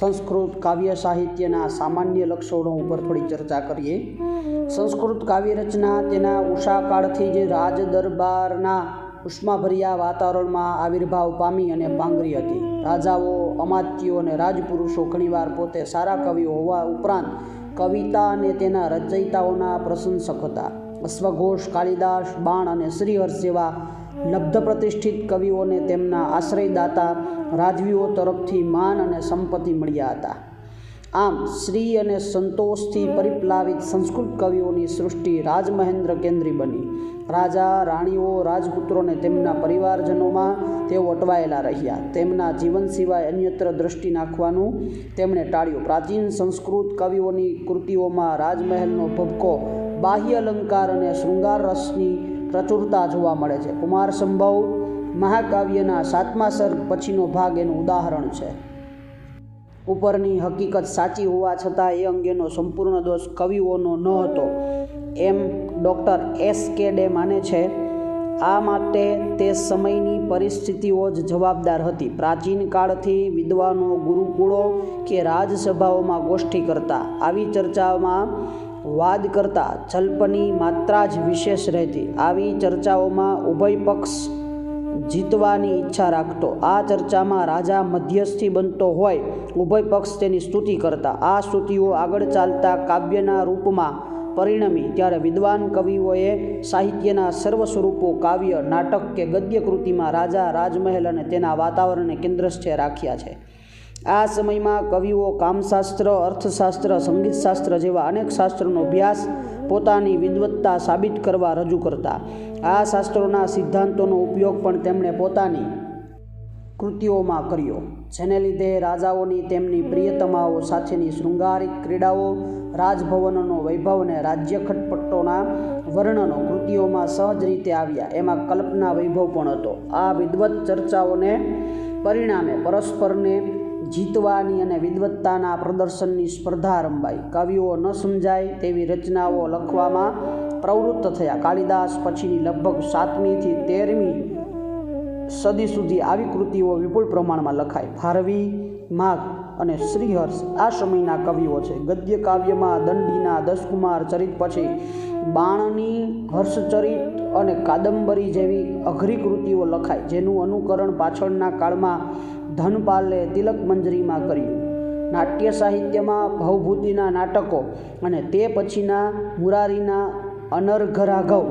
સંસ્કૃત કાવ્ય સાહિત્યના સામાન્ય લક્ષણો ઉપર થોડી ચર્ચા કરીએ. સંસ્કૃત કાવ્ય રચના તેના ઉષાકાળથી જ રાજ દરબારના ઉષ્માભર્યા વાતાવરણમાં આવિર્ભાવ પામી અને પાંગરી હતી. રાજાઓ, અમાત્યો અને રાજપુરુષો ઘણીવાર પોતે સારા કવિઓ હોવા ઉપરાંત કવિતા અને તેના રચયિતાઓના પ્રશંસક હતા. અશ્વઘોષ, કાલિદાસ, બાણ અને શ્રીહર્ષ જેવા લબ્ધ પ્રતિષ્ઠિત કવિઓને તેમના આશ્રયદાતા રાજવીઓ તરફથી માન અને સંપત્તિ મળ્યા હતા. આમ શ્રી અને સંતોષથી પરિપ્લાવિત સંસ્કૃત કવિઓની સૃષ્ટિ રાજમહેન્દ્ર કેન્દ્રી બની. રાજા, રાણીઓ, રાજપુત્રોને તેમના પરિવારજનોમાં તેઓ અટવાયેલા રહ્યા. તેમના જીવન સિવાય અન્યત્ર દૃષ્ટિ નાખવાનું તેમણે ટાળ્યું. પ્રાચીન સંસ્કૃત કવિઓની કૃતિઓમાં રાજમહેલનો ભભકો, બાહ્ય અલંકાર અને શૃંગાર રસની પ્રચુરતા જોવા મળે છે. કુમાર સંભવ મહાકાવ્યના 7મા સર્ગ પછીનો ભાગ એનું ઉદાહરણ છે. ઉપરની હકીકત સાચી હોવા છતાં એ અંગેનો સંપૂર્ણ દોષ કવિઓનો ન હતો એમ ડૉક્ટર S.K. ડે માને છે. આ માટે તે સમયની પરિસ્થિતિઓ જ જવાબદાર હતી. પ્રાચીન કાળથી વિદ્વાનો ગુરુકુળો કે રાજસભાઓમાં ગોષ્ઠી કરતા. આવી ચર્ચામાં વાદ કરતા જલ્પની માત્રા જ વિશેષ રહેતી. આવી ચર્ચાઓમાં ઉભય પક્ષ જીતવાની ઈચ્છા રાખતો. આ ચર્ચામાં રાજા મધ્યસ્થી બનતો હોય, ઉભય પક્ષ તેની સ્તુતિ કરતા. આ સ્તુતિઓ આગળ ચાલતા કાવ્યના રૂપમાં પરિણમી ત્યારે વિદ્વાન કવિઓએ સાહિત્યના સર્વ સ્વરૂપો કાવ્ય, નાટક કે ગદ્ય કૃતિમાં રાજા, રાજમહેલ અને તેના વાતાવરણને કેન્દ્રસ્થે રાખ્યા છે. આ સમયમાં કવિઓ કામશાસ્ત્ર, અર્થશાસ્ત્ર, સંગીતશાસ્ત્ર જેવા અનેક શાસ્ત્રોનો અભ્યાસ પોતાની વિદ્વત્તા સાબિત કરવા રજૂ કરતા. આ શાસ્ત્રોના સિદ્ધાંતોનો ઉપયોગ પણ તેમણે પોતાની કૃતિઓમાં કર્યો, જેને લીધે રાજાઓની તેમની પ્રિયતમાઓ સાથેની શૃંગારિક ક્રીડાઓ, રાજભવનનો વૈભવ અને રાજ્ય ખટપટોના વર્ણનો કૃતિઓમાં સહજ રીતે આવ્યા. એમાં કલ્પના વૈભવ પણ હતો. આ વિદ્વત ચર્ચાઓને પરિણામે પરસ્પરને જીતવાની અને વિદ્વત્તાના પ્રદર્શનની સ્પર્ધા રમાઈ. કવિઓ ન સમજાય તેવી રચનાઓ લખવામાં પ્રવૃત્ત થયા. કાલિદાસ પછીની લગભગ 7મી થી 13મી સદી સુધી આવી કૃતિઓ વિપુલ પ્રમાણમાં લખાઈ. ભારવી, માઘ અને શ્રીહર્ષ આ સમયના કવિઓ છે. ગદ્ય કાવ્યમાં દંડીના 10 કુમાર ચરિત પછી બાણની હર્ષચરિત અને કાદંબરી જેવી અઘરી કૃતિઓ લખાઈ, જેનું અનુકરણ પાછળના કાળમાં ધનપાલે તિલક મંજરીમાં કર્યું. નાટ્ય સાહિત્યમાં ભવભૂતિના નાટકો અને તે પછીના મુરારીના અનર્ઘરાઘવ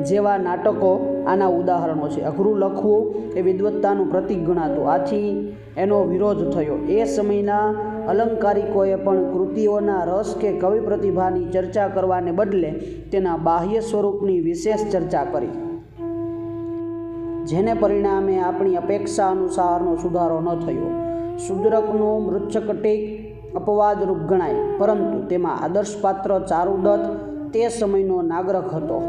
જેવા નાટકો આના ઉદાહરણો છે. અઘરું લખવું એ વિદ્વત્તાનું પ્રતીક ગણાતું, આથી એનો વિરોધ થયો. એ સમયના અલંકારિકોએ પણ કૃતિઓના રસ કે કવિ પ્રતિભાની ચર્ચા કરવાને બદલે તેના બાહ્ય સ્વરૂપની વિશેષ ચર્ચા કરી, જેને પરિણામે આપણી અપેક્ષા અનુસારનો સુધારો ન થયો. શુદ્રકનો મૃચ્છકટિક અપવાદરૂપ ગણાય, પરંતુ તેમાં આદર્શપાત્ર ચારુદત્ત તે સમયનો નાગરક હતો.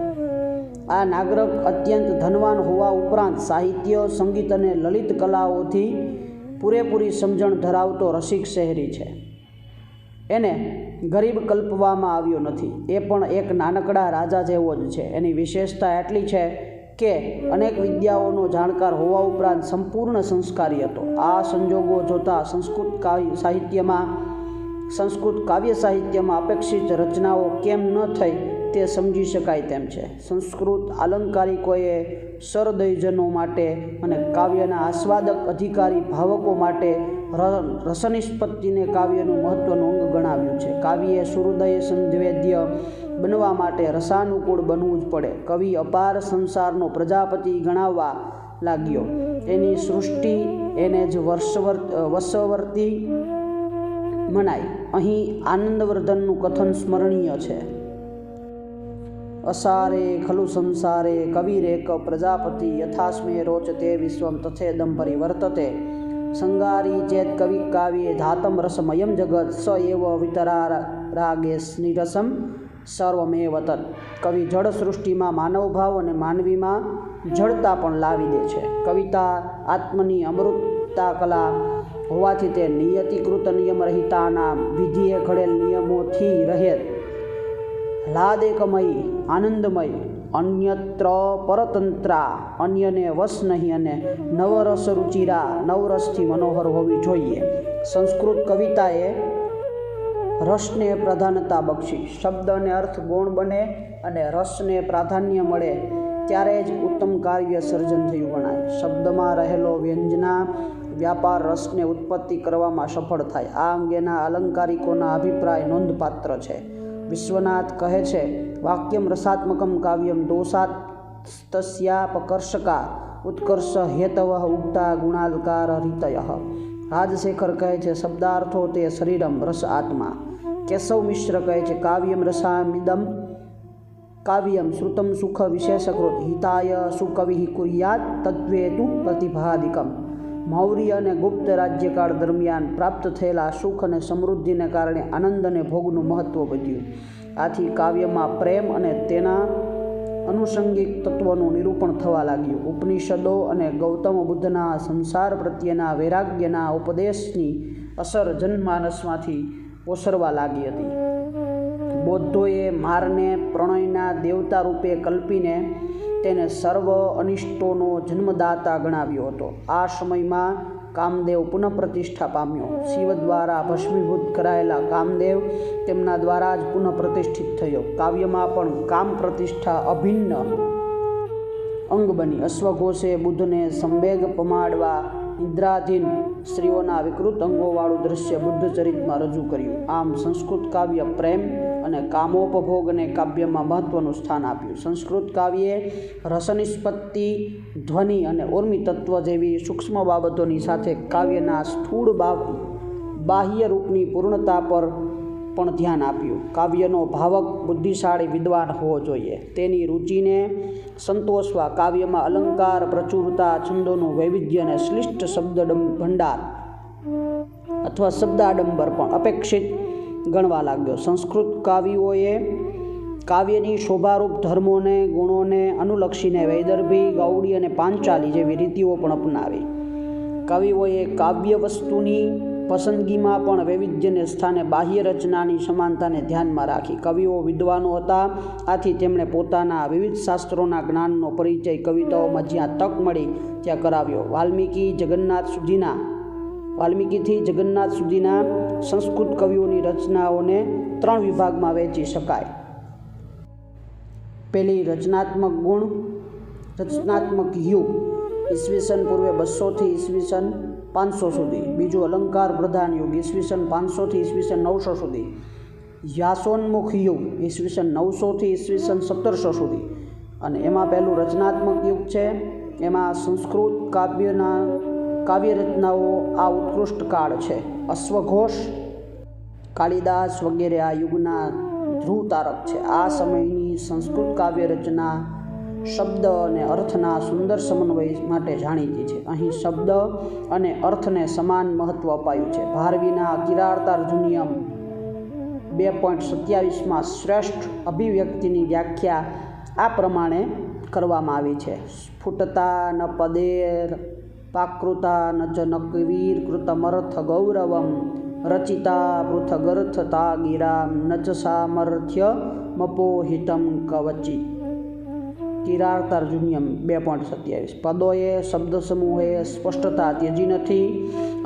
આ નાગરક અત્યંત ધનવાન હોવા ઉપરાંત સાહિત્ય, સંગીત અને લલિત કલાઓથી પૂરેપૂરી સમજણ ધરાવતો રસિક શહેરી છે. એને ગરીબ કલ્પવામાં આવ્યો નથી. એ પણ એક નાનકડા રાજા જેવો જ છે. એની વિશેષતા એટલી છે કે અનેક વિદ્યાઓનો જાણકાર હોવા ઉપરાંત સંપૂર્ણ સંસ્કારી હતો. આ સંજોગો જોતાં સંસ્કૃત કાવ્ય સાહિત્યમાં અપેક્ષિત રચનાઓ કેમ ન થઈ તે સમજી શકાય તેમ છે. સંસ્કૃત આલંકારિકોએ સરદયજનો માટે અને કાવ્યના આસ્વાદક અધિકારી ભાવકો માટે રસનિષ્પત્તિને કાવ્યનું મહત્વનું અંગ ગણાવ્યું છે. કાવ્યે સુહૃદય સંવેદ્ય બનવા માટે રસાનુકૂળ બનવું જ પડે. કવિ અપાર સંસારનો પ્રજાપતિ ગણાવવા લાગ્યો. એની સૃષ્ટિ એને જ વશવર્તી મનાય. અહીં આનંદવર્ધનનું કથન સ્મરણીય છે. અસારે ખલુ સંસારે કવિરેક પ્રજાપતિ યથાસ્મે રોચતે વિશ્વમ તથેદમ પરિવર્તતે સંગારી ચેત કવિ કાવ્યે ધાતમ રસમયમ જગત સ એવ વિતરાગે સ્નિરસમ સર્વમેવ તત્. કવિ જળ સૃષ્ટિમાં માનવભાવ અને માનવીમાં જળતા પણ લાવી દે છે. કવિતા આત્મની અમૃતતા કલા હોવાથી તે નિયતિકૃત નિયમરહિતાના વિધિએ ઘડેલ નિયમોથી રહેત હ્લાદેકમયી, આનંદમય, અન્યત્ર પરતંત્રા, અન્યને વશ નહીં અને નવરસ રુચિરા, નવરસથી મનોહર હોવી જોઈએ. સંસ્કૃત કવિતાએ રસને પ્રાધાન્યતા બક્ષી. શબ્દ અને અર્થ ગૌણ બને અને રસને પ્રાધાન્ય મળે ત્યારે જ ઉત્તમ કાવ્ય સર્જન થયું ગણાય. શબ્દમાં રહેલો વ્યંજના વ્યાપાર રસને ઉત્પત્તિ કરવામાં સફળ થાય. આ અંગેના અલંકારિકોના અભિપ્રાય નોંધપાત્ર છે. વિશ્વનાથ કહે છે, વાક્યમ રસાત્મકમ કાવ્યમ દોષાત તસ્યાપકર્ષકા ઉત્કર્ષ હેતવ ઉક્તા ગુણાલકાર રીતય. રાજશેખર કહે છે, શબ્દાર્થો તે શરીરમ રસ આત્મા. કેશવ મિશ્ર કહે છે, કાવ્યમ રસામિદમ કાવ્યમ શ્રુતમ સુખ વિશેષકૃત હિતાય સુકવિ કુર્યાત તદ્વેતુ પ્રતિભાદિકમ. મૌર્ય અને ગુપ્ત રાજ્યકાળ દરમિયાન પ્રાપ્ત થયેલા સુખ અને સમૃદ્ધિને કારણે આનંદ અને ભોગનું મહત્ત્વ વધ્યું. આથી કાવ્યમાં પ્રેમ અને તેના અનુષંગિક તત્વોનું નિરૂપણ થવા લાગ્યું. ઉપનિષદો અને ગૌતમ બુદ્ધના સંસાર પ્રત્યેના વૈરાગ્યના ઉપદેશની અસર જનમાનસમાંથી ઓસરવા લાગી હતી. બૌદ્ધોએ મારને પ્રણયના દેવતા રૂપે કલ્પીને તેને સર્વ અનિષ્ટોનો જન્મદાતા ગણાવ્યો હતો. આ સમયમાં કામદેવ પુનઃપ્રતિષ્ઠા પામ્યો. શિવ દ્વારા ભસ્મીભૂત કરાયેલા કામદેવ તેમના દ્વારા જ પુનઃપ્રતિષ્ઠિત થયો. કાવ્યમાં પણ કામ પ્રતિષ્ઠા અભિન્ન અંગ બની. અશ્વઘોષે બુદ્ધને સંવેગ પમાડવા નિદ્રાધીન સ્ત્રીઓના વિકૃત અંગોવાળું દ્રશ્ય બુદ્ધ ચરિતમાં રજૂ કર્યું. આમ સંસ્કૃત કાવ્ય પ્રેમ અને કામોપભોગને કાવ્યમાં મહત્ત્વનું સ્થાન આપ્યું. સંસ્કૃત કાવ્યે રસનિષ્પત્તિ, ધ્વનિ અને ઉર્મિ તત્વ જેવી સૂક્ષ્મ બાબતોની સાથે કાવ્યના સ્થૂળ બાહ્ય રૂપની પૂર્ણતા પર પણ ધ્યાન આપ્યું. કાવ્યનો ભાવક બુદ્ધિશાળી વિદ્વાન હોવો જોઈએ. તેની રુચિને સંતોષવા કાવ્યમાં અલંકાર, પ્રચુરતા, છંદોનું વૈવિધ્ય અને શ્લિષ્ટ શબ્દ ભંડાર અથવા શબ્દાડંબર પણ અપેક્ષિત ગણવા લાગ્યો. સંસ્કૃત કાવ્યોએ કાવ્યની શોભારૂપ ધર્મોને, ગુણોને અનુલક્ષીને વૈદર્ભી, ગૌડી અને પાંચાલી જેવી રીતિઓ પણ અપનાવી. કવિઓએ કાવ્ય વસ્તુની પસંદગીમાં પણ વૈવિધ્યને સ્થાને બાહ્ય રચનાની સમાનતાને ધ્યાનમાં રાખી. કવિઓ વિદ્વાનો હતા, આથી તેમણે પોતાના વિવિધ શાસ્ત્રોના જ્ઞાનનો પરિચય કવિતાઓમાં જ્યાં તક મળી ત્યાં કરાવ્યો. વાલ્મીકીથી જગન્નાથ સુધીના સંસ્કૃત કવિઓની રચનાઓને 3 વિભાગમાં વહેંચી શકાય. પહેલી રચનાત્મક ગુણ, રચનાત્મક યુગ ઈસવીસન પૂર્વે 200થી ઈસવીસન 500 સુધી. બીજું અલંકાર પ્રધાન યુગ ઈસવીસન 500થી ઈસવીસન 900 સુધી. વ્યાસોન્મુખ યુગ ઈસવીસન 900થી ઈસવીસન 1700 સુધી. અને એમાં પહેલું રચનાત્મક યુગ છે. એમાં સંસ્કૃત કાવ્ય રચનાઓ આ ઉત્કૃષ્ટ કાળ છે. અશ્વઘોષ, કાલિદાસ વગેરે આ યુગના ધ્રુવ તારક છે. આ સમયની સંસ્કૃત કાવ્ય રચના શબ્દ અને અર્થના સુંદર સમન્વય માટે જાણીતી છે. અહીં શબ્દ અને અર્થને સમાન મહત્ત્વ અપાયું છે. ભારવીના કિરાતાર્જુનિયમ 2.27માં શ્રેષ્ઠ અભિવ્યક્તિની વ્યાખ્યા આ પ્રમાણે કરવામાં આવી છે. સ્ફુટતા ન પદેર પાકૃતા ન ચ નકવીર કૃતમર્થ ગૌરવમ રચિતા પૃથગર્થતા ગિરામ ન ચ સામર્થ્ય મપોહિતમ કવચિ. કિરાતાર્જુનિયમ 2.27. પદોએ શબ્દ સમૂહે સ્પષ્ટતા ત્યજી નથી.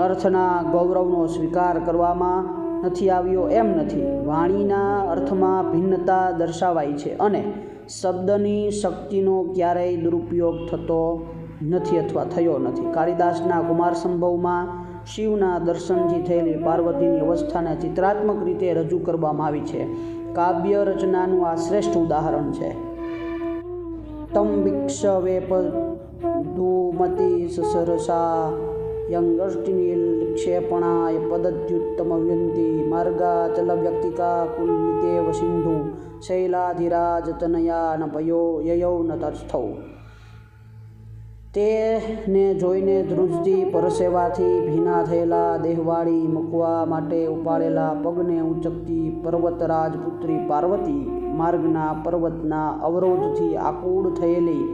અર્થના ગૌરવનો સ્વીકાર કરવામાં નથી આવ્યો એમ નથી. વાણીના અર્થમાં ભિન્નતા દર્શાવાઈ છે અને શબ્દની શક્તિનો ક્યારેય દુરુપયોગ થતો નથી અથવા થયો નથી. કાલિદાસના કુમાર સંભવમાં શિવના દર્શનથી થયેલી પાર્વતીની અવસ્થાને ચિત્રાત્મક રીતે રજૂ કરવામાં આવી છે. કાવ્ય રચનાનું આ શ્રેષ્ઠ ઉદાહરણ છે. તમ વિક્ષવેપધૂમતિ સસરસા યંગષ્ટિનિક્ષેપણાય પદદ્યુત્તમવ્યંતી માર્ગાચલ વ્યક્તિકા કુલિતેવ સિંધુ શૈલાધિરાજતનયા ન ભયો યયૌ ન તસ્થૌ. તેને જોઈને ધ્રુજતી પરસેવાથી ભીના થયેલા દેહવાળી મૂકવા માટે ઉપાડેલા પગને ઊંચકતી પર્વતરાજપુત્રી પાર્વતી માર્ગના પર્વતના અવરોધથી આકુળ થયેલી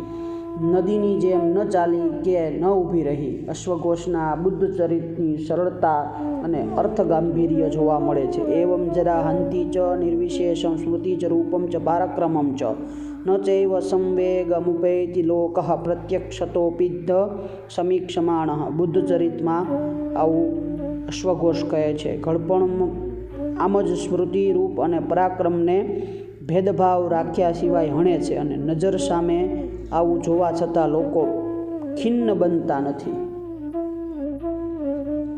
નદીની જેમ ન ચાલી કે ન ઊભી રહી. અશ્વઘોષના બુદ્ધ ચરિતની સરળતા અને અર્થગાંભીર્ય જોવા મળે છે. એવમ જરા હંતિ ચ નિર્વિશેષમ સ્મૃતિ ચ રૂપમ ચ પારક્રમમ ચ ન ચૈવ સંવેગમુપૈતિ લોકઃ પ્રત્યક્ષતોપિદ્ધ સમીક્ષમાણઃ. બુદ્ધ ચરિતમાં આવું અશ્વઘોષ કહે છે. ઘડપણ આમ જ સ્મૃતિ, રૂપ અને પરાક્રમને ભેદભાવ રાખ્યા સિવાય હણે છે અને નજર સામે આવું જોવા છતાં લોકો ખિન્ન બનતા નથી.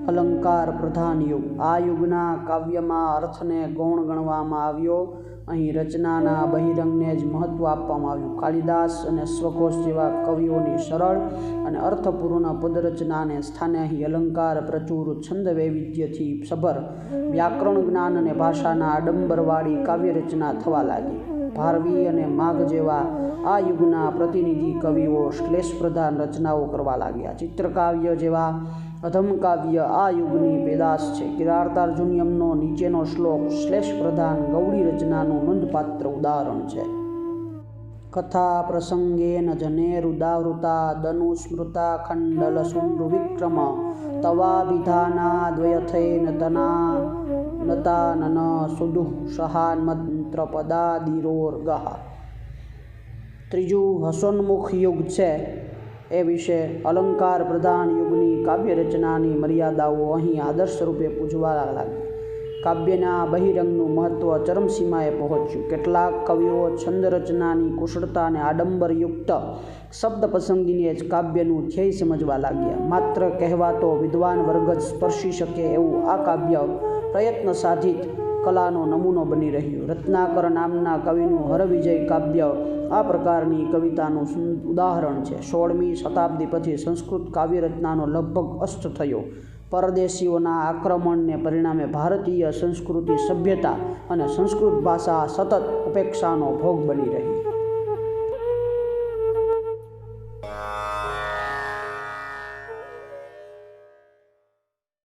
અલંકાર પ્રધાન યુગ. આ યુગના કાવ્યમાં અર્થને ગૌણ ગણવામાં આવ્યો. અહીં રચનાના બહિરંગને જ મહત્વ આપવામાં આવ્યું. કાલિદાસ અને અશ્વઘોષ જેવા કવિઓની સરળ અને અર્થપૂર્ણ પદરચનાને સ્થાને અહીં અલંકાર પ્રચુર, છંદ વૈવિધ્યથી સભર, વ્યાકરણ જ્ઞાન અને ભાષાના આડંબરવાળી કાવ્યરચના થવા લાગી. ભારવી અને માઘ જેવા આ યુગના પ્રતિનિધિ કવિઓ શ્લેષ પ્રધાન રચનાઓ કરવા લાગ્યા. ચિત્રકાવ્ય જેવા અધમકાવ્ય આ યુગની પેદાશ છે. કિરાતાર્જુનીયમનો નીચેનો શ્લોક શ્લેષ પ્રધાન ગૌડી રચનાનું નોંધપાત્ર ઉદાહરણ છે. કથા પ્રસંગેન જનેરુદાવૃતા દનુસ્મૃતા ખંડલસુંડુવિક્રમ તવાભિધાનાદ્વયથેન નતાનન સુદુઃ સહાન્મંત્રપદાદિરોર્ગઃ. ત્રીજું હસોન્મુખ યુગ છે. એ વિશે અલંકાર પ્રધાન યુગની કાવ્યરચનાની મર્યાદાઓ અહીં આદર્શ રૂપે પૂજવા લાગી. કાવ્યના બહિરંગનું મહત્વ ચરમસીમાએ પહોંચ્યું. કેટલાક કવિઓ છંદ રચનાની કુશળતા અને આડંબરયુક્ત શબ્દ પસંદગીને જ કાવ્યનું ધ્યેય સમજવા લાગ્યા. માત્ર કહેવાતો વિદ્વાન વર્ગ જ સ્પર્શી શકે એવું આ કાવ્ય પ્રયત્ન સાધિત કલાનો નમૂનો બની રહ્યું. રત્નાકર નામના કવિનું હરવિજય કાવ્ય આ પ્રકારની કવિતાનું ઉદાહરણ છે. 16મી શતાબ્દી પછી સંસ્કૃત કાવ્યરચનાનો લગભગ અસ્ત થયો. પરદેશીઓના આક્રમણને પરિણામે ભારતીય સંસ્કૃતિ, સભ્યતા અને સંસ્કૃત ભાષા સતત ઉપેક્ષાનો ભોગ બની રહી.